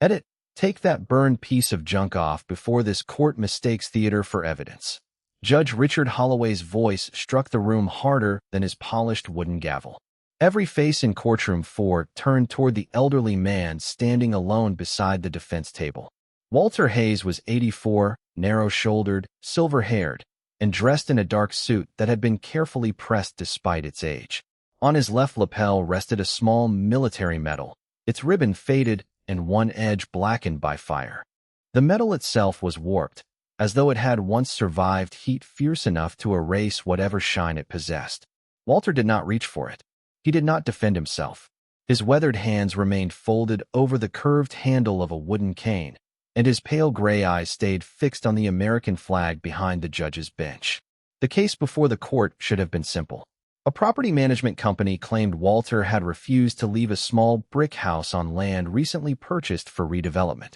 Edit. Take that burned piece of junk off before this court mistakes theater for evidence. Judge Richard Holloway's voice struck the room harder than his polished wooden gavel. Every face in courtroom 4 turned toward the elderly man standing alone beside the defense table. Walter Hayes was 84, narrow-shouldered, silver-haired, and dressed in a dark suit that had been carefully pressed despite its age. On his left lapel rested a small military medal, its ribbon faded and one edge blackened by fire. The medal itself was warped, as though it had once survived heat fierce enough to erase whatever shine it possessed. Walter did not reach for it. He did not defend himself. His weathered hands remained folded over the curved handle of a wooden cane, and his pale gray eyes stayed fixed on the American flag behind the judge's bench. The case before the court should have been simple. A property management company claimed Walter had refused to leave a small brick house on land recently purchased for redevelopment.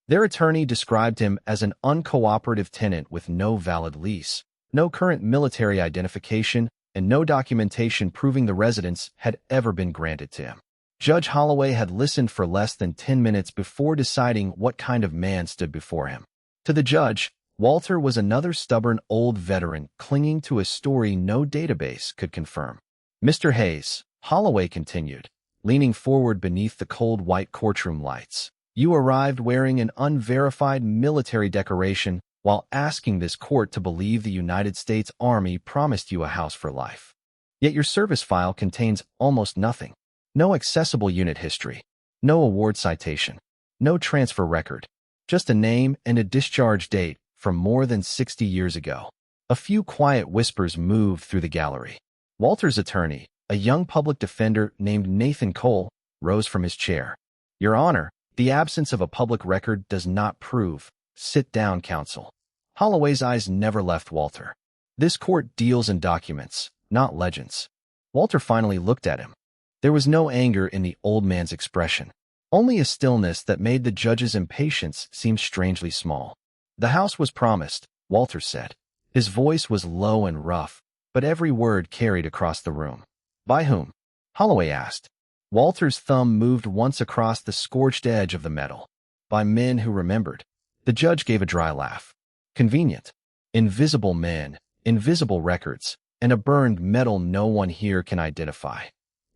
Their attorney described him as an uncooperative tenant with no valid lease, no current military identification, and no documentation proving the residence had ever been granted to him. Judge Holloway had listened for less than 10 minutes before deciding what kind of man stood before him. To the judge, Walter was another stubborn old veteran clinging to a story no database could confirm. Mr. Hayes, Holloway continued, leaning forward beneath the cold white courtroom lights. You arrived wearing an unverified military decoration while asking this court to believe the United States Army promised you a house for life. Yet your service file contains almost nothing. No accessible unit history, no award citation, no transfer record, just a name and a discharge date from more than 60 years ago. A few quiet whispers moved through the gallery. Walter's attorney, a young public defender named Nathan Cole, rose from his chair. Your Honor, the absence of a public record does not prove. Sit down, counsel. Holloway's eyes never left Walter. This court deals in documents, not legends. Walter finally looked at him. There was no anger in the old man's expression, only a stillness that made the judge's impatience seem strangely small. The house was promised, Walter said. His voice was low and rough, but every word carried across the room. By whom? Holloway asked. Walter's thumb moved once across the scorched edge of the metal. By men who remembered. The judge gave a dry laugh. Convenient. Invisible men, invisible records, and a burned medal no one here can identify.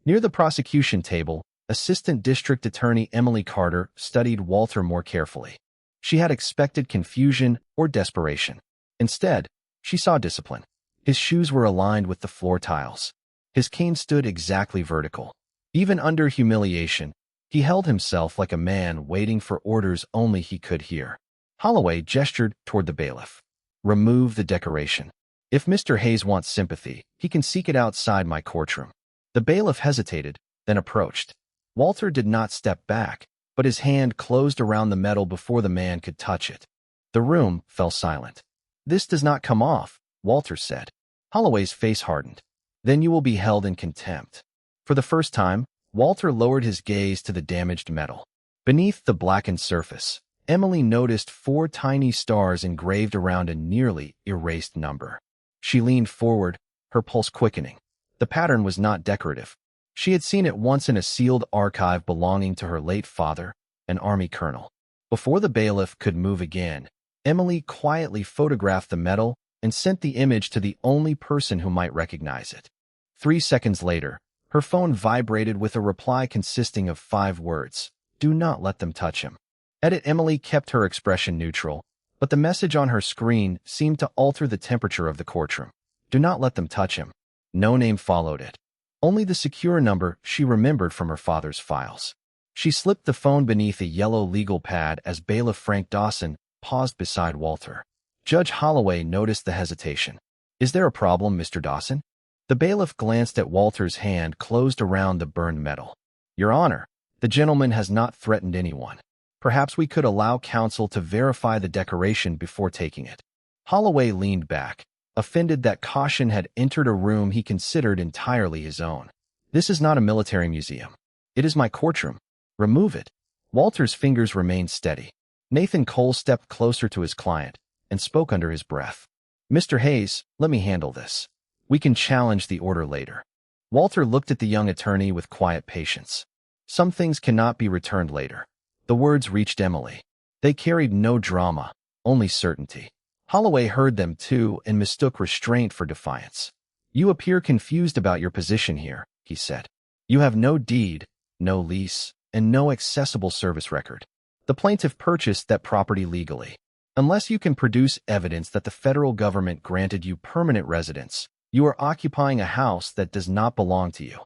Near the prosecution table, Assistant District Attorney Emily Carter studied Walter more carefully. She had expected confusion or desperation. Instead, she saw discipline. His shoes were aligned with the floor tiles. His cane stood exactly vertical. Even under humiliation, he held himself like a man waiting for orders only he could hear. Holloway gestured toward the bailiff. Remove the decoration. If Mr. Hayes wants sympathy, he can seek it outside my courtroom. The bailiff hesitated, then approached. Walter did not step back, but his hand closed around the metal before the man could touch it. The room fell silent. This does not come off, Walter said. Holloway's face hardened. Then you will be held in contempt. For the first time, Walter lowered his gaze to the damaged metal. Beneath the blackened surface, Emily noticed 4 tiny stars engraved around a nearly erased number. She leaned forward, her pulse quickening. The pattern was not decorative. She had seen it once in a sealed archive belonging to her late father, an Army colonel. Before the bailiff could move again, Emily quietly photographed the medal and sent the image to the only person who might recognize it. 3 seconds later, her phone vibrated with a reply consisting of 5 words. Do not let them touch him. Emily kept her expression neutral, but the message on her screen seemed to alter the temperature of the courtroom. Do not let them touch him. No name followed it. Only the secure number she remembered from her father's files. She slipped the phone beneath a yellow legal pad as Bailiff Frank Dawson paused beside Walter. Judge Holloway noticed the hesitation. Is there a problem, Mr. Dawson? The bailiff glanced at Walter's hand closed around the burned metal. Your Honor, the gentleman has not threatened anyone. Perhaps we could allow counsel to verify the decoration before taking it. Holloway leaned back, offended that caution had entered a room he considered entirely his own. This is not a military museum. It is my courtroom. Remove it. Walter's fingers remained steady. Nathan Cole stepped closer to his client and spoke under his breath. Mr. Hayes, let me handle this. We can challenge the order later. Walter looked at the young attorney with quiet patience. Some things cannot be returned later. The words reached Emily. They carried no drama, only certainty. Holloway heard them too and mistook restraint for defiance. "You appear confused about your position here," he said. "You have no deed, no lease, and no accessible service record. The plaintiff purchased that property legally. Unless you can produce evidence that the federal government granted you permanent residence, you are occupying a house that does not belong to you."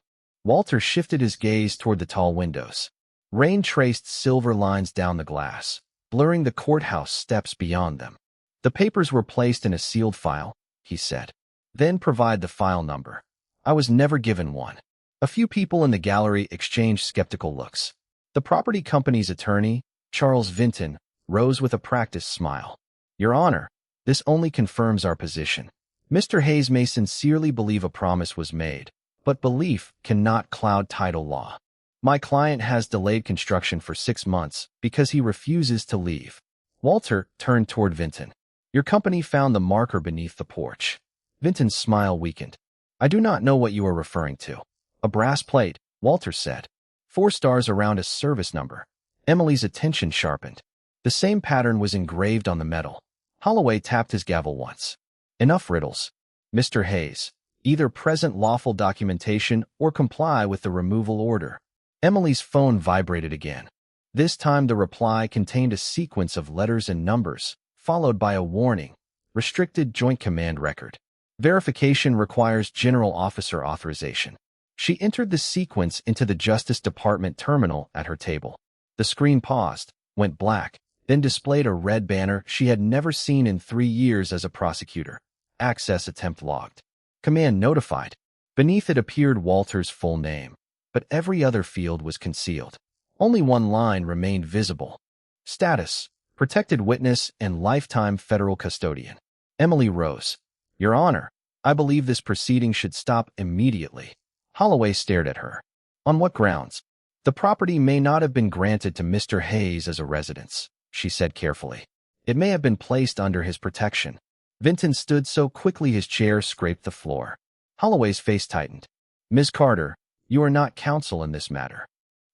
Walter shifted his gaze toward the tall windows. Rain traced silver lines down the glass, blurring the courthouse steps beyond them. "The papers were placed in a sealed file," he said. "Then provide the file number." "I was never given one." A few people in the gallery exchanged skeptical looks. The property company's attorney, Charles Vinton, rose with a practiced smile. "Your Honor, this only confirms our position. Mr. Hayes may sincerely believe a promise was made, but belief cannot cloud title law. My client has delayed construction for 6 months because he refuses to leave." Walter turned toward Vinton. "Your company found the marker beneath the porch." Vinton's smile weakened. "I do not know what you are referring to." "A brass plate," Walter said. 4 stars around a service number. Emily's attention sharpened. The same pattern was engraved on the metal. Holloway tapped his gavel once. "Enough riddles. Mr. Hayes, either present lawful documentation or comply with the removal order." Emily's phone vibrated again. This time the reply contained a sequence of letters and numbers, followed by a warning: "Restricted Joint Command Record. Verification requires General Officer authorization." She entered the sequence into the Justice Department terminal at her table. The screen paused, went black, then displayed a red banner she had never seen in 3 years as a prosecutor. "Access attempt logged. Command notified." Beneath it appeared Walter's full name, but every other field was concealed. Only one line remained visible: status, protected witness and lifetime federal custodian. Emily rose. "Your Honor, I believe this proceeding should stop immediately." Holloway stared at her. "On what grounds?" "The property may not have been granted to Mr. Hayes as a residence," she said carefully. "It may have been placed under his protection." Vinton stood so quickly his chair scraped the floor. Holloway's face tightened. "Ms. Carter, you are not counsel in this matter."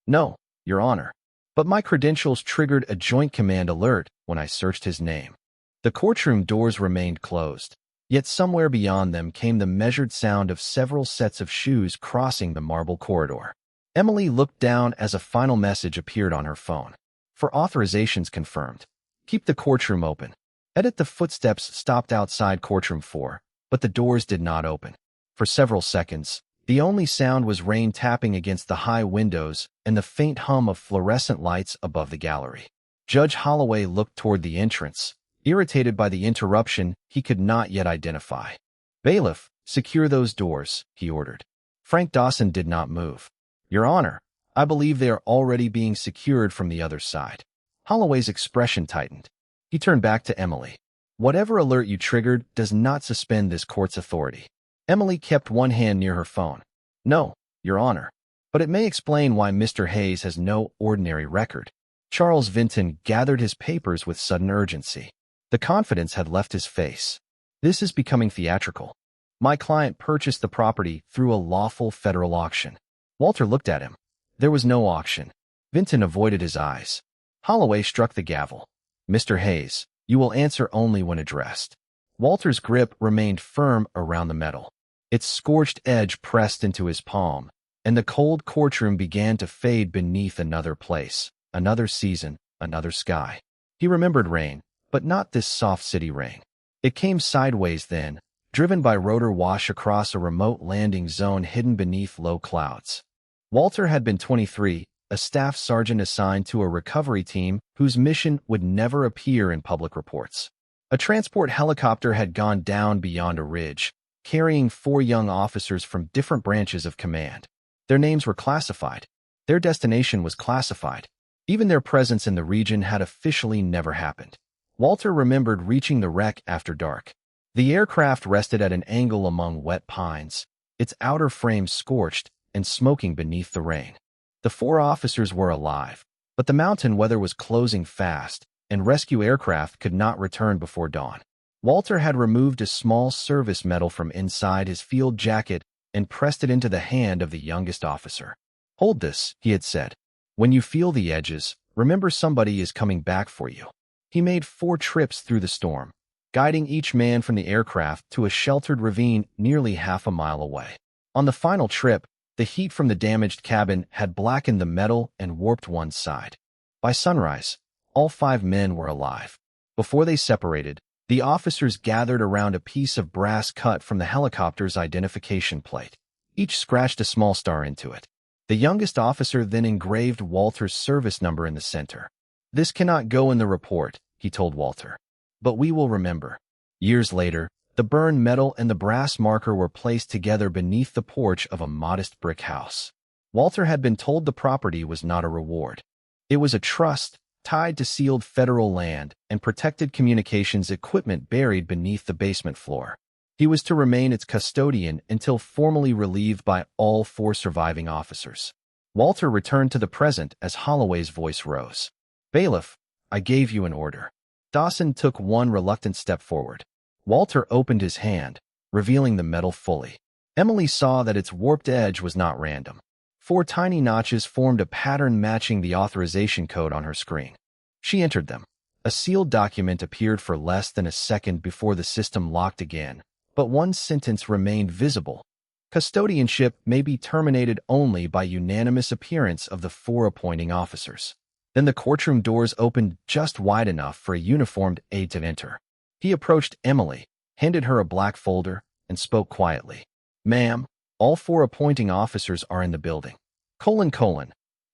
"No, Your Honor. But my credentials triggered a Joint Command alert when I searched his name." The courtroom doors remained closed, yet somewhere beyond them came the measured sound of several sets of shoes crossing the marble corridor. Emily looked down as a final message appeared on her phone. "For authorizations confirmed. Keep the courtroom open." The footsteps stopped outside courtroom 4, but the doors did not open. For several seconds, the only sound was rain tapping against the high windows and the faint hum of fluorescent lights above the gallery. Judge Holloway looked toward the entrance, irritated by the interruption he could not yet identify. "Bailiff, secure those doors," he ordered. Frank Dawson did not move. "Your Honor, I believe they are already being secured from the other side." Holloway's expression tightened. He turned back to Emily. "Whatever alert you triggered does not suspend this court's authority." Emily kept one hand near her phone. "No, Your Honor. But it may explain why Mr. Hayes has no ordinary record." Charles Vinton gathered his papers with sudden urgency. The confidence had left his face. "This is becoming theatrical. My client purchased the property through a lawful federal auction." Walter looked at him. "There was no auction." Vinton avoided his eyes. Holloway struck the gavel. "Mr. Hayes, you will answer only when addressed." Walter's grip remained firm around the metal. Its scorched edge pressed into his palm, and the cold courtroom began to fade beneath another place, another season, another sky. He remembered rain, but not this soft city rain. It came sideways then, driven by rotor wash across a remote landing zone hidden beneath low clouds. Walter had been 23, a staff sergeant assigned to a recovery team whose mission would never appear in public reports. A transport helicopter had gone down beyond a ridge, carrying 4 young officers from different branches of command. Their names were classified. Their destination was classified. Even their presence in the region had officially never happened. Walter remembered reaching the wreck after dark. The aircraft rested at an angle among wet pines, its outer frame scorched and smoking beneath the rain. The 4 officers were alive, but the mountain weather was closing fast, and rescue aircraft could not return before dawn. Walter had removed a small service medal from inside his field jacket and pressed it into the hand of the youngest officer. "Hold this," he had said. "When you feel the edges, Remember, somebody is coming back for you. He made 4 trips through the storm, guiding each man from the aircraft to a sheltered ravine nearly half a mile away. On the final trip, the heat from the damaged cabin had blackened the metal and warped one side. By sunrise, all 5 men were alive. Before they separated, the officers gathered around a piece of brass cut from the helicopter's identification plate. Each scratched a small star into it. The youngest officer then engraved Walter's service number in the center. "This cannot go in the report," he told Walter. "But we will remember." Years later, the burned metal and the brass marker were placed together beneath the porch of a modest brick house. Walter had been told the property was not a reward. It was a trust tied to sealed federal land and protected communications equipment buried beneath the basement floor. He was to remain its custodian until formally relieved by all 4 surviving officers. Walter returned to the present as Holloway's voice rose. "Bailiff, I gave you an order." Dawson took one reluctant step forward. Walter opened his hand, revealing the metal fully. Emily saw that its warped edge was not random. 4 tiny notches formed a pattern matching the authorization code on her screen. She entered them. A sealed document appeared for less than a second before the system locked again, but one sentence remained visible. "Custodianship may be terminated only by unanimous appearance of the 4 appointing officers." Then the courtroom doors opened just wide enough for a uniformed aide to enter. He approached Emily, handed her a black folder, and spoke quietly. "Ma'am, all 4 appointing officers are in the building. :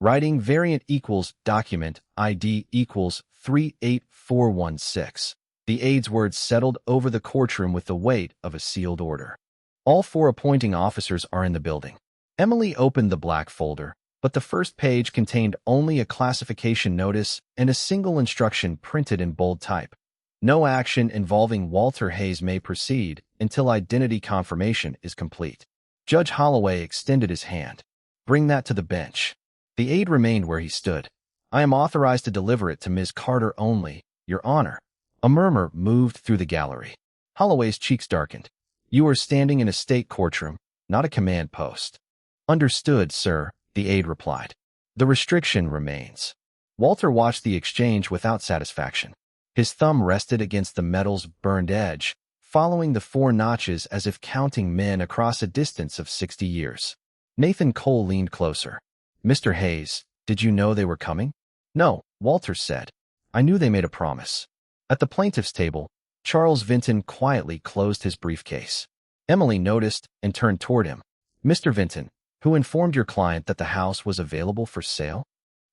Writing variant equals document ID equals 38416. The aide's words settled over the courtroom with the weight of a sealed order. "All 4 appointing officers are in the building." Emily opened the black folder, but the first page contained only a classification notice and a single instruction printed in bold type. "No action involving Walter Hayes may proceed until identity confirmation is complete." Judge Holloway extended his hand. "Bring that to the bench." The aide remained where he stood. "I am authorized to deliver it to Ms. Carter only, Your Honor." A murmur moved through the gallery. Holloway's cheeks darkened. "You are standing in a state courtroom, not a command post." "Understood, sir," the aide replied. "The restriction remains." Walter watched the exchange without satisfaction. His thumb rested against the metal's burned edge, following the 4 notches as if counting men across a distance of 60 years. Nathan Cole leaned closer. "Mr. Hayes, did you know they were coming?" "No," Walter said. "I knew they made a promise." At the plaintiff's table, Charles Vinton quietly closed his briefcase. Emily noticed and turned toward him. "Mr. Vinton, who informed your client that the house was available for sale?"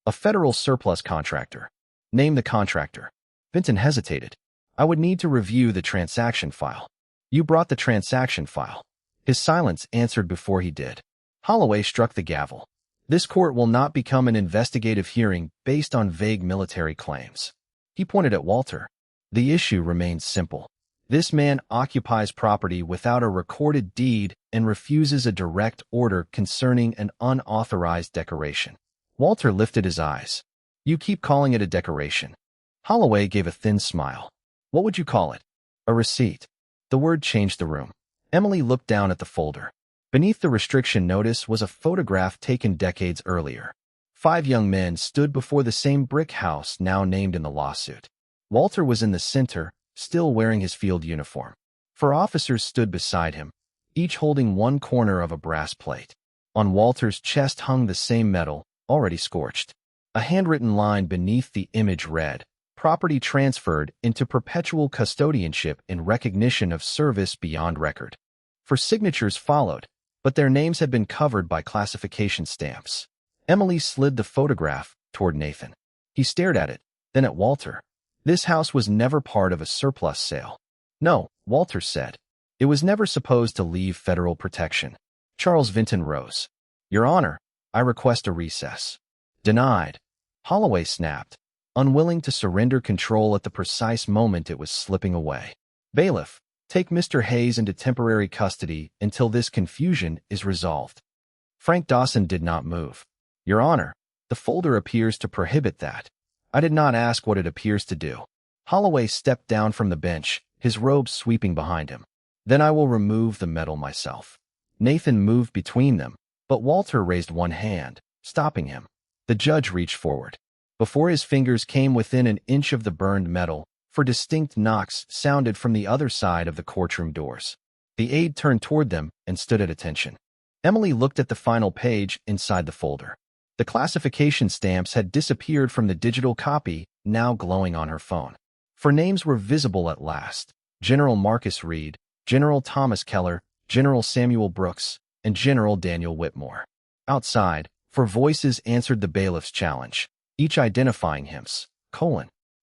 "A federal surplus contractor." "Name the contractor." Vinton hesitated. "I would need to review the transaction file." "You brought the transaction file." His silence answered before he did. Holloway struck the gavel. "This court will not become an investigative hearing based on vague military claims." He pointed at Walter. "The issue remains simple. This man occupies property without a recorded deed and refuses a direct order concerning an unauthorized decoration." Walter lifted his eyes. "You keep calling it a decoration." Holloway gave a thin smile. "What would you call it?" "A receipt." The word changed the room. Emily looked down at the folder. Beneath the restriction notice was a photograph taken decades earlier. 5 young men stood before the same brick house now named in the lawsuit. Walter was in the center, still wearing his field uniform. 4 officers stood beside him, each holding one corner of a brass plate. On Walter's chest hung the same medal, already scorched. A handwritten line beneath the image read, "Property transferred into perpetual custodianship in recognition of service beyond record." 4 signatures followed, but their names had been covered by classification stamps. Emily slid the photograph toward Nathan. He stared at it, then at Walter. "This house was never part of a surplus sale." "No," Walter said. "It was never supposed to leave federal protection." Charles Vinton rose. "Your Honor, I request a recess." "Denied." Holloway snapped, unwilling to surrender control at the precise moment it was slipping away. "Bailiff, take Mr. Hayes into temporary custody until this confusion is resolved." Frank Dawson did not move. "Your Honor, the folder appears to prohibit that." "I did not ask what it appears to do." Holloway stepped down from the bench, his robe sweeping behind him. "Then I will remove the medal myself." Nathan moved between them, but Walter raised one hand, stopping him. The judge reached forward. Before his fingers came within an inch of the burned metal, for distinct knocks sounded from the other side of the courtroom doors. The aide turned toward them and stood at attention. Emily looked at the final page inside the folder. The classification stamps had disappeared from the digital copy, now glowing on her phone. Four names were visible at last: General Marcus Reed, General Thomas Keller, General Samuel Brooks, and General Daniel Whitmore. Outside, four voices answered the bailiff's challenge, each identifying him.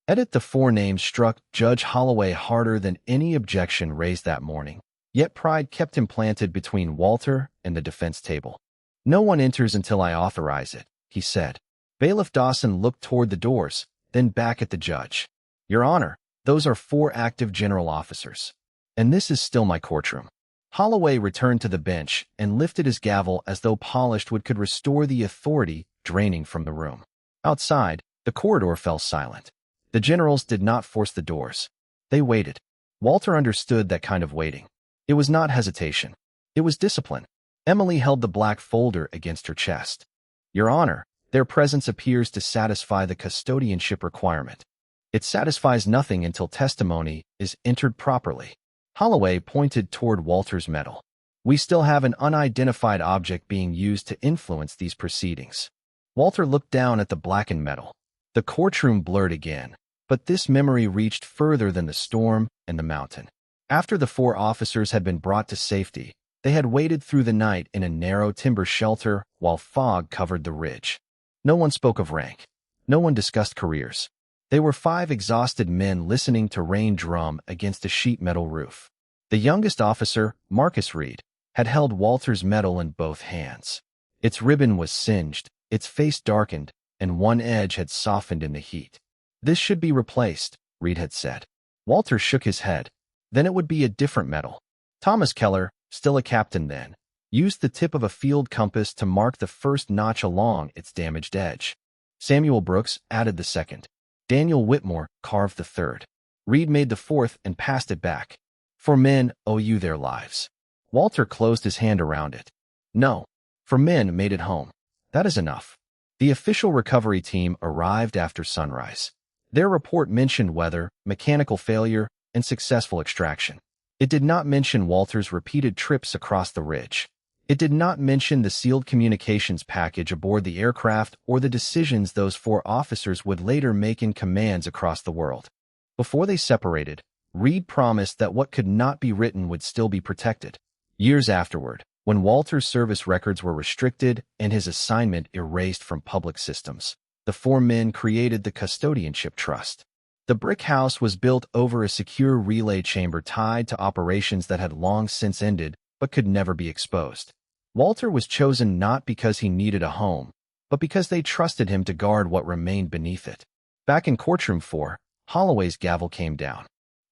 Edit. The four names struck Judge Holloway harder than any objection raised that morning, yet pride kept him planted between Walter and the defense table. "No one enters until I authorize it," he said. Bailiff Dawson looked toward the doors, then back at the judge. "Your Honor, those are four active general officers. And this is still my courtroom." Holloway returned to the bench and lifted his gavel as though polished wood could restore the authority draining from the room. Outside, the corridor fell silent. The generals did not force the doors. They waited. Walter understood that kind of waiting. It was not hesitation. It was discipline. Emily held the black folder against her chest. "Your Honor, their presence appears to satisfy the custodianship requirement. It satisfies nothing until testimony is entered properly." Holloway pointed toward Walter's medal. "We still have an unidentified object being used to influence these proceedings." Walter looked down at the blackened medal. The courtroom blurred again, but this memory reached further than the storm and the mountain. After the four officers had been brought to safety, they had waited through the night in a narrow timber shelter while fog covered the ridge. No one spoke of rank. No one discussed careers. They were five exhausted men listening to rain drum against a sheet metal roof. The youngest officer, Marcus Reed, had held Walter's medal in both hands. Its ribbon was singed, its face darkened, and one edge had softened in the heat. "This should be replaced," Reed had said. Walter shook his head. "Then it would be a different medal." Thomas Keller, still a captain then, used the tip of a field compass to mark the first notch along its damaged edge. Samuel Brooks added the second. Daniel Whitmore carved the third. Reed made the fourth and passed it back. "For men owe you their lives." Walter closed his hand around it. "No, for men made it home. That is enough." The official recovery team arrived after sunrise. Their report mentioned weather, mechanical failure, and successful extraction. It did not mention Walter's repeated trips across the ridge. It did not mention the sealed communications package aboard the aircraft or the decisions those four officers would later make in commands across the world. Before they separated, Reed promised that what could not be written would still be protected. Years afterward, when Walter's service records were restricted and his assignment erased from public systems, the four men created the Custodianship Trust. The brick house was built over a secure relay chamber tied to operations that had long since ended but could never be exposed. Walter was chosen not because he needed a home, but because they trusted him to guard what remained beneath it. Back in courtroom 4, Holloway's gavel came down.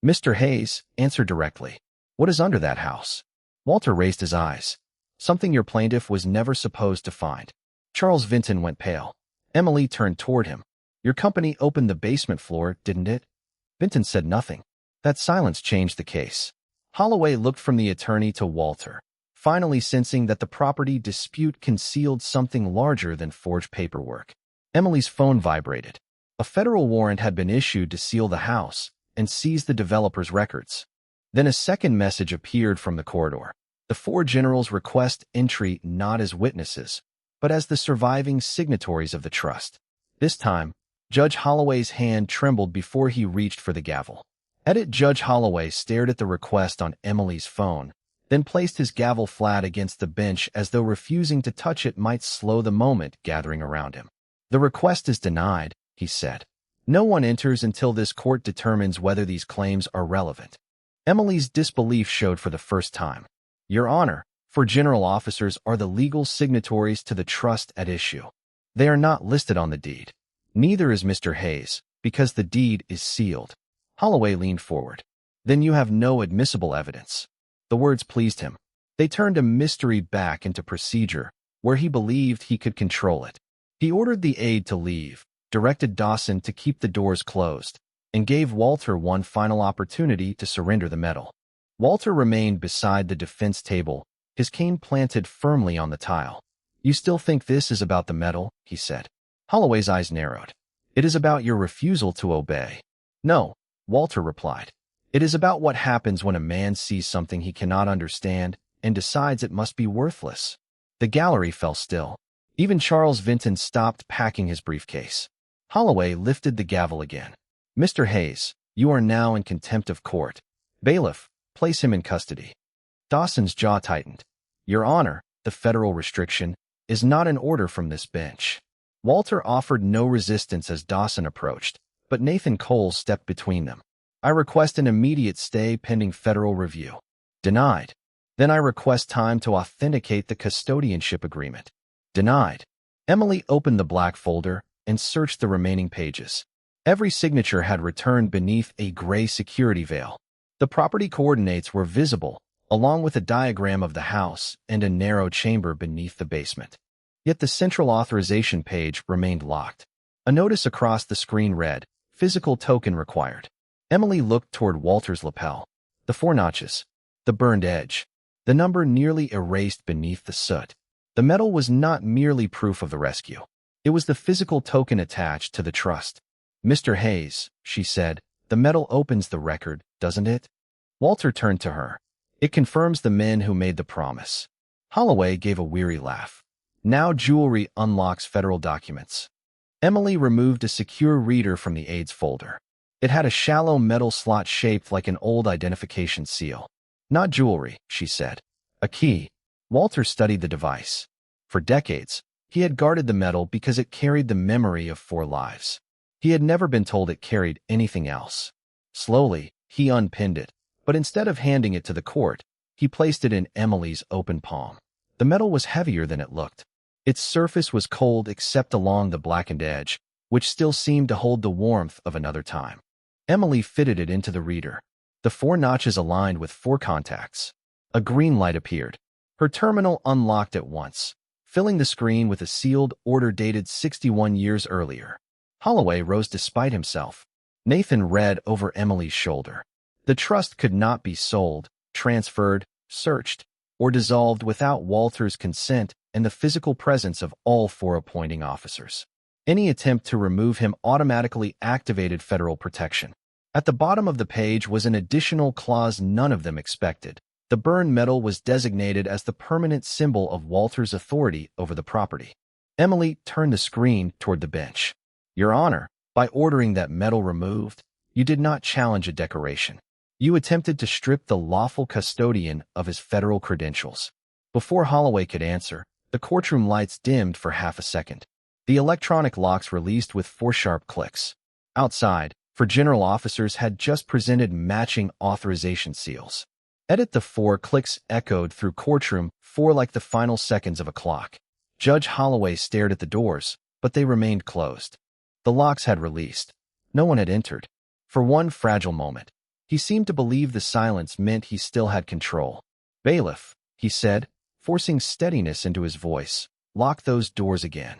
"Mr. Hayes, answer directly. What is under that house?" Walter raised his eyes. "Something your plaintiff was never supposed to find." Charles Vinton went pale. Emily turned toward him. "Your company opened the basement floor, didn't it?" Vinton said nothing. That silence changed the case. Holloway looked from the attorney to Walter, finally sensing that the property dispute concealed something larger than forged paperwork. Emily's phone vibrated. A federal warrant had been issued to seal the house and seize the developer's records. Then a second message appeared from the corridor. The four generals request entry not as witnesses, but as the surviving signatories of the trust. This time, Judge Holloway's hand trembled before he reached for the gavel. Edit. Judge Holloway stared at the request on Emily's phone, then placed his gavel flat against the bench as though refusing to touch it might slow the moment gathering around him. "The request is denied," he said. "No one enters until this court determines whether these claims are relevant." Emily's disbelief showed for the first time. "Your Honor, four general officers are the legal signatories to the trust at issue. They are not listed on the deed. Neither is Mr. Hayes, because the deed is sealed." Holloway leaned forward. "Then you have no admissible evidence." The words pleased him. They turned a mystery back into procedure, where he believed he could control it. He ordered the aide to leave, directed Dawson to keep the doors closed, and gave Walter one final opportunity to surrender the medal. Walter remained beside the defense table, his cane planted firmly on the tile. "You still think this is about the medal?" he said. Holloway's eyes narrowed. It is about your refusal to obey. No, Walter replied. It is about what happens when a man sees something he cannot understand and decides it must be worthless. The gallery fell still. Even Charles Vinton stopped packing his briefcase. Holloway lifted the gavel again. Mr. Hayes, you are now in contempt of court. Bailiff, place him in custody. Dawson's jaw tightened. Your Honor, the federal restriction is not an order from this bench. Walter offered no resistance as Dawson approached, but Nathan Cole stepped between them. I request an immediate stay pending federal review. Denied. Then I request time to authenticate the custodianship agreement. Denied. Emily opened the black folder and searched the remaining pages. Every signature had returned beneath a gray security veil. The property coordinates were visible, along with a diagram of the house and a narrow chamber beneath the basement. Yet the central authorization page remained locked. A notice across the screen read, "Physical token required." Emily looked toward Walter's lapel. The 4 notches. The burned edge. The number nearly erased beneath the soot. The metal was not merely proof of the rescue. It was the physical token attached to the trust. Mr. Hayes, she said, the metal opens the record, doesn't it? Walter turned to her. It confirms the men who made the promise. Holloway gave a weary laugh. Now jewelry unlocks federal documents. Emily removed a secure reader from the aids folder. It had a shallow metal slot shaped like an old identification seal. Not jewelry, she said. A key. Walter studied the device. For decades, he had guarded the metal because it carried the memory of 4 lives. He had never been told it carried anything else. Slowly, he unpinned it, but instead of handing it to the court, he placed it in Emily's open palm. The metal was heavier than it looked. Its surface was cold except along the blackened edge, which still seemed to hold the warmth of another time. Emily fitted it into the reader. The 4 notches aligned with 4 contacts. A green light appeared. Her terminal unlocked at once, filling the screen with a sealed order dated 61 years earlier. Holloway rose despite himself. Nathan read over Emily's shoulder. The trust could not be sold, transferred, searched, or dissolved without Walter's consent and the physical presence of all 4 appointing officers. Any attempt to remove him automatically activated federal protection. At the bottom of the page was an additional clause none of them expected. The burned metal was designated as the permanent symbol of Walter's authority over the property. Emily turned the screen toward the bench. Your Honor, by ordering that metal removed, you did not challenge a decoration. You attempted to strip the lawful custodian of his federal credentials. Before Holloway could answer, the courtroom lights dimmed for half a second. The electronic locks released with 4 sharp clicks. Outside, 4 general officers had just presented matching authorization seals. Edit the 4 clicks echoed through courtroom, 4 like the final seconds of a clock. Judge Holloway stared at the doors, but they remained closed. The locks had released. No one had entered. For one fragile moment, he seemed to believe the silence meant he still had control. Bailiff, he said, forcing steadiness into his voice, lock those doors again.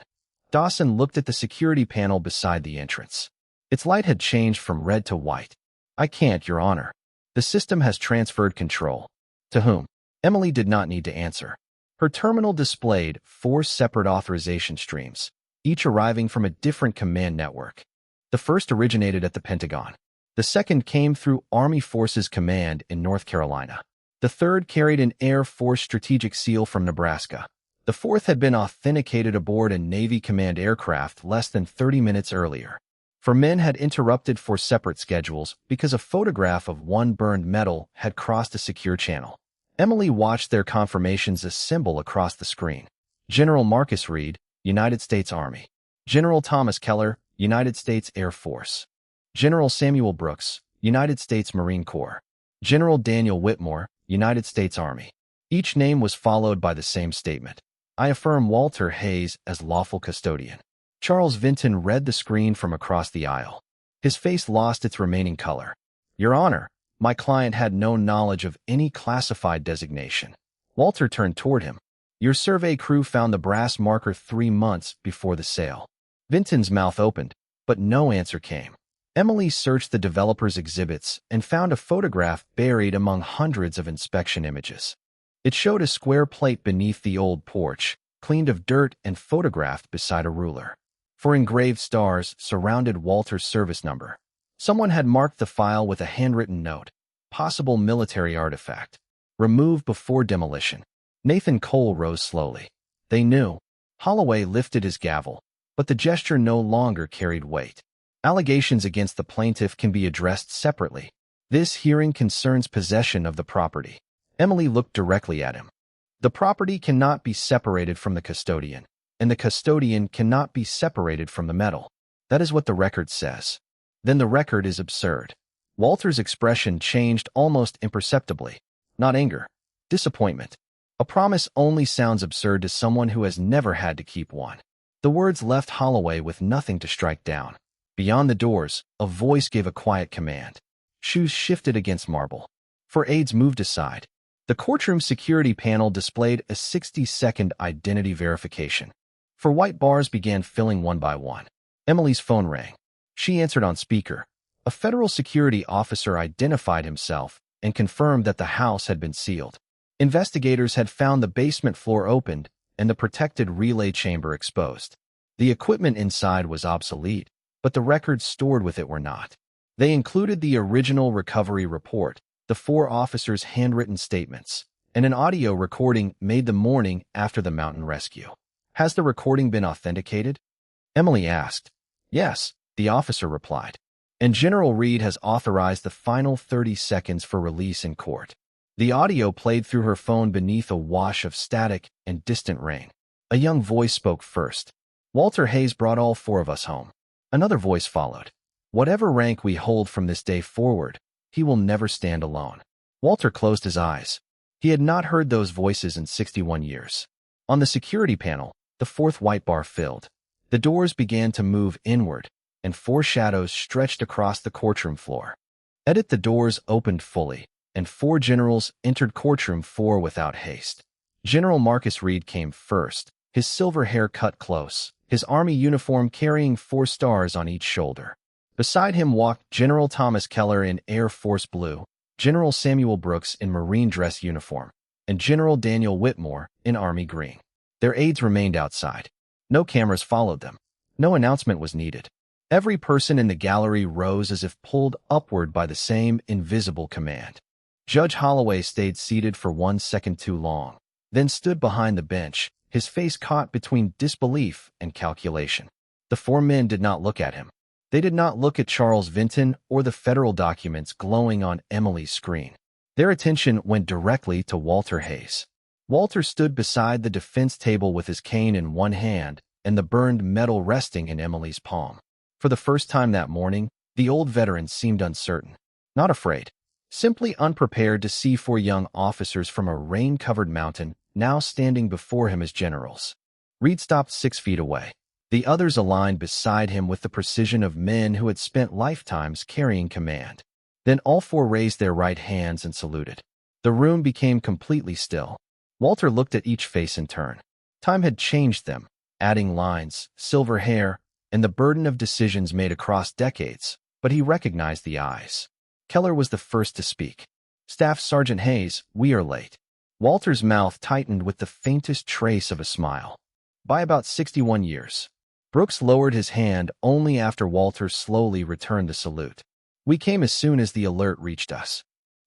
Dawson looked at the security panel beside the entrance. Its light had changed from red to white. I can't, Your Honor. The system has transferred control. To whom? Emily did not need to answer. Her terminal displayed 4 separate authorization streams, each arriving from a different command network. The first originated at the Pentagon. The second came through Army Forces Command in North Carolina. The third carried an Air Force strategic seal from Nebraska. The fourth had been authenticated aboard a Navy Command aircraft less than 30 minutes earlier. 4 men had interrupted 4 separate schedules because a photograph of one burned metal had crossed a secure channel. Emily watched their confirmations assemble across the screen. General Marcus Reed, United States Army. General Thomas Keller, United States Air Force. General Samuel Brooks, United States Marine Corps. General Daniel Whitmore, United States Army. Each name was followed by the same statement. I affirm Walter Hayes as lawful custodian. Charles Vinton read the screen from across the aisle. His face lost its remaining color. Your Honor, my client had no knowledge of any classified designation. Walter turned toward him. Your survey crew found the brass marker 3 months before the sale. Vinton's mouth opened, but no answer came. Emily searched the developer's exhibits and found a photograph buried among hundreds of inspection images. It showed a square plate beneath the old porch, cleaned of dirt and photographed beside a ruler. Four engraved stars surrounded Walter's service number. Someone had marked the file with a handwritten note. Possible military artifact. Removed before demolition. Nathan Cole rose slowly. They knew. Holloway lifted his gavel, but the gesture no longer carried weight. Allegations against the plaintiff can be addressed separately. This hearing concerns possession of the property. Emily looked directly at him. The property cannot be separated from the custodian, and the custodian cannot be separated from the metal. That is what the record says. Then the record is absurd. Walter's expression changed almost imperceptibly. Not anger. Disappointment. A promise only sounds absurd to someone who has never had to keep one. The words left Holloway with nothing to strike down. Beyond the doors, a voice gave a quiet command. Shoes shifted against marble. Four aides moved aside. The courtroom security panel displayed a 60-second identity verification. Four white bars began filling one by one. Emily's phone rang. She answered on speaker. A federal security officer identified himself and confirmed that the house had been sealed. Investigators had found the basement floor opened and the protected relay chamber exposed. The equipment inside was obsolete, but the records stored with it were not. They included the original recovery report, the four officers' handwritten statements, and an audio recording made the morning after the mountain rescue. Has the recording been authenticated? Emily asked. Yes, the officer replied. And General Reed has authorized the final 30 seconds for release in court. The audio played through her phone beneath a wash of static and distant rain. A young voice spoke first. Walter Hayes brought all four of us home. Another voice followed. Whatever rank we hold from this day forward, he will never stand alone. Walter closed his eyes. He had not heard those voices in 61 years. On the security panel, the fourth white bar filled. The doors began to move inward, and four shadows stretched across the courtroom floor. The doors opened fully, and four generals entered courtroom 4 without haste. General Marcus Reed came first, his silver hair cut close, his army uniform carrying 4 stars on each shoulder. Beside him walked General Thomas Keller in Air Force Blue, General Samuel Brooks in Marine dress uniform, and General Daniel Whitmore in Army Green. Their aides remained outside. No cameras followed them. No announcement was needed. Every person in the gallery rose as if pulled upward by the same invisible command. Judge Holloway stayed seated for 1 second too long, then stood behind the bench, his face caught between disbelief and calculation. The 4 men did not look at him. They did not look at Charles Vinton or the federal documents glowing on Emily's screen. Their attention went directly to Walter Hayes. Walter stood beside the defense table with his cane in one hand and the burned metal resting in Emily's palm. For the first time that morning, the old veteran seemed uncertain, not afraid, simply unprepared to see 4 young officers from a rain-covered mountain now standing before him as generals. Reed stopped 6 feet away. The others aligned beside him with the precision of men who had spent lifetimes carrying command. Then all 4 raised their right hands and saluted. The room became completely still. Walter looked at each face in turn. Time had changed them, adding lines, silver hair, and the burden of decisions made across decades, but he recognized the eyes. Keller was the first to speak. Staff Sergeant Hayes, we are late. Walter's mouth tightened with the faintest trace of a smile. By about 61 years. Brooks lowered his hand only after Walter slowly returned the salute. We came as soon as the alert reached us.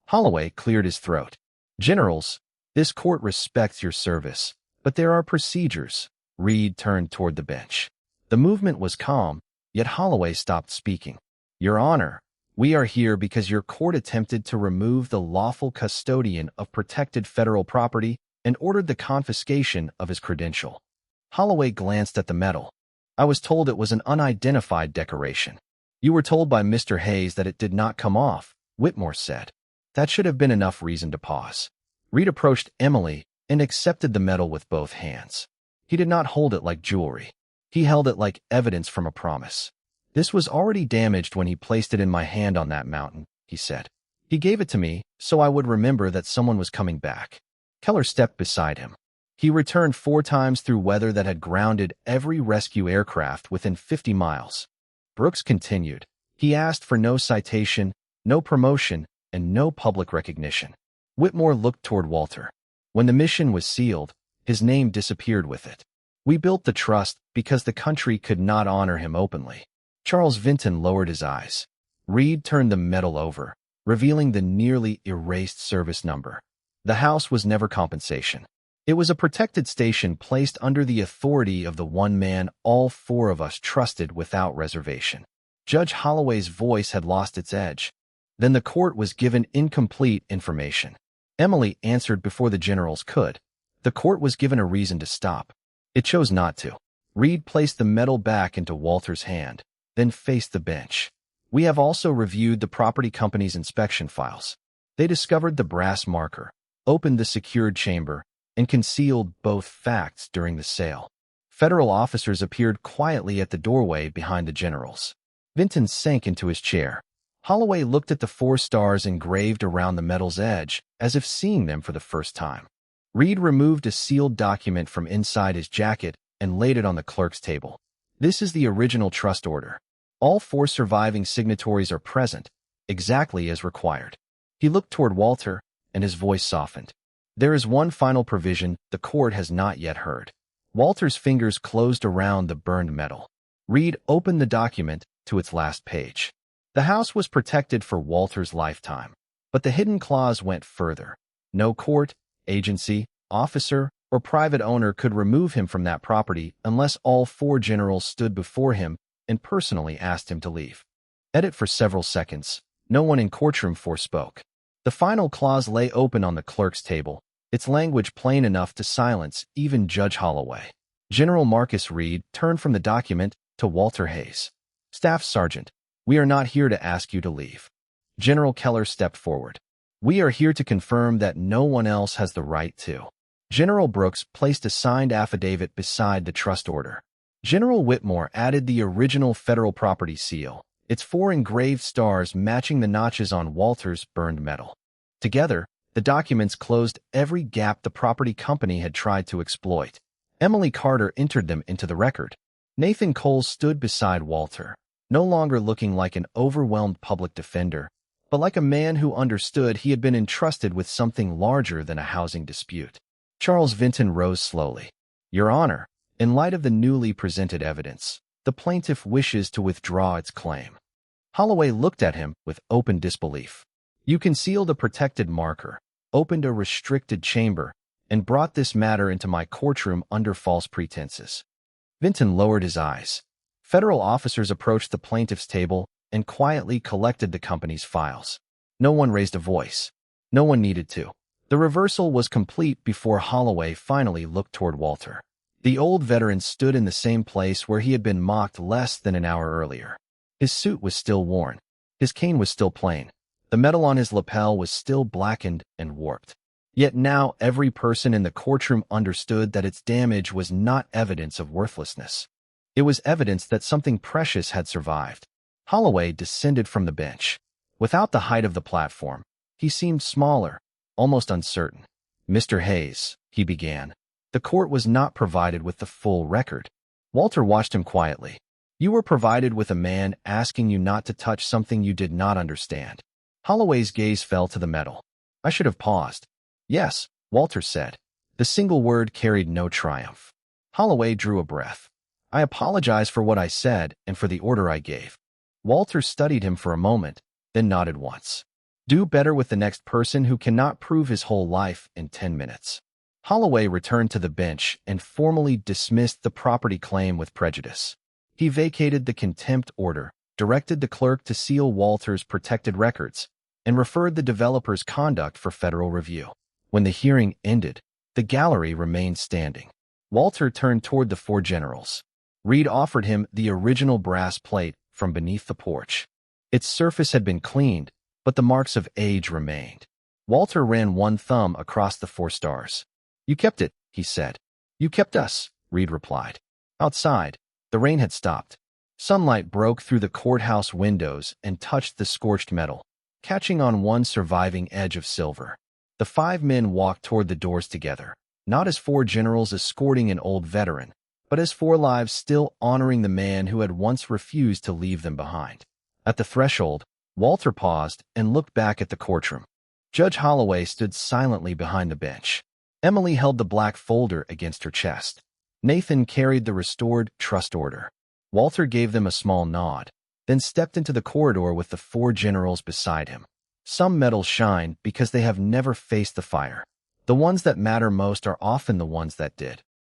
Holloway cleared his throat. Generals, this court respects your service, but there are procedures. Reed turned toward the bench. The movement was calm, yet Holloway stopped speaking. Your Honor, we are here because your court attempted to remove the lawful custodian of protected federal property and ordered the confiscation of his credential. Holloway glanced at the medal. I was told it was an unidentified decoration. You were told by Mr. Hayes that it did not come off, Whitmore said. That should have been enough reason to pause. Reed approached Emily and accepted the medal with both hands. He did not hold it like jewelry. He held it like evidence from a promise. This was already damaged when he placed it in my hand on that mountain, he said. He gave it to me so I would remember that someone was coming back. Keller stepped beside him. He returned 4 times through weather that had grounded every rescue aircraft within 50 miles. Brooks continued. He asked for no citation, no promotion, and no public recognition. Whitmore looked toward Walter. When the mission was sealed, his name disappeared with it. We built the trust because the country could not honor him openly. Charles Vinton lowered his eyes. Reed turned the metal over, revealing the nearly erased service number. The house was never compensation. It was a protected station placed under the authority of the one man all four of us trusted without reservation. Judge Holloway's voice had lost its edge. Then the court was given incomplete information. Emily answered before the generals could. The court was given a reason to stop. It chose not to. Reed placed the medal back into Walter's hand, then faced the bench. We have also reviewed the property company's inspection files. They discovered the brass marker, opened the secured chamber, and concealed both facts during the sale. Federal officers appeared quietly at the doorway behind the generals. Vinton sank into his chair. Holloway looked at the 4 stars engraved around the medal's edge, as if seeing them for the first time. Reed removed a sealed document from inside his jacket and laid it on the clerk's table. This is the original trust order. All 4 surviving signatories are present, exactly as required. He looked toward Walter, and his voice softened. There is one final provision the court has not yet heard. Walter's fingers closed around the burned metal. Reed opened the document to its last page. The house was protected for Walter's lifetime, but the hidden clause went further. No court, agency, officer, or private owner could remove him from that property unless all 4 generals stood before him and personally asked him to leave. Edit for several seconds. No one in courtroom 4 spoke. The final clause lay open on the clerk's table, its language plain enough to silence even Judge Holloway. General Marcus Reed turned from the document to Walter Hayes. Staff Sergeant, we are not here to ask you to leave. General Keller stepped forward. We are here to confirm that no one else has the right to. General Brooks placed a signed affidavit beside the trust order. General Whitmore added the original federal property seal, its 4 engraved stars matching the notches on Walter's burned metal. Together, the documents closed every gap the property company had tried to exploit. Emily Carter entered them into the record. Nathan Cole stood beside Walter, no longer looking like an overwhelmed public defender, but like a man who understood he had been entrusted with something larger than a housing dispute. Charles Vinton rose slowly. Your Honor, in light of the newly presented evidence, the plaintiff wishes to withdraw its claim. Holloway looked at him with open disbelief. You concealed a protected marker, opened a restricted chamber, and brought this matter into my courtroom under false pretenses. Vinton lowered his eyes. Federal officers approached the plaintiff's table and quietly collected the company's files. No one raised a voice. No one needed to. The reversal was complete before Holloway finally looked toward Walter. The old veteran stood in the same place where he had been mocked less than an hour earlier. His suit was still worn. His cane was still plain. The metal on his lapel was still blackened and warped. Yet now every person in the courtroom understood that its damage was not evidence of worthlessness. It was evidence that something precious had survived. Holloway descended from the bench. Without the height of the platform, he seemed smaller, almost uncertain. Mr. Hayes, he began. The court was not provided with the full record. Walter watched him quietly. You were provided with a man asking you not to touch something you did not understand. Holloway's gaze fell to the metal. I should have paused. Yes, Walter said. The single word carried no triumph. Holloway drew a breath. I apologize for what I said and for the order I gave. Walter studied him for a moment, then nodded once. Do better with the next person who cannot prove his whole life in 10 minutes. Holloway returned to the bench and formally dismissed the property claim with prejudice. He vacated the contempt order, directed the clerk to seal Walter's protected records, and referred the developer's conduct for federal review. When the hearing ended, the gallery remained standing. Walter turned toward the 4 generals. Reed offered him the original brass plate from beneath the porch. Its surface had been cleaned, but the marks of age remained. Walter ran one thumb across the 4 stars. You kept it, he said. You kept us, Reed replied. Outside, the rain had stopped. Sunlight broke through the courthouse windows and touched the scorched metal, catching on one surviving edge of silver. The 5 men walked toward the doors together, not as 4 generals escorting an old veteran, but as 4 lives still honoring the man who had once refused to leave them behind. At the threshold, Walter paused and looked back at the courtroom. Judge Holloway stood silently behind the bench. Emily held the black folder against her chest. Nathan carried the restored trust order. Walter gave them a small nod, then stepped into the corridor with the 4 generals beside him. Some medals shine because they have never faced the fire. The ones that matter most are often the ones that did.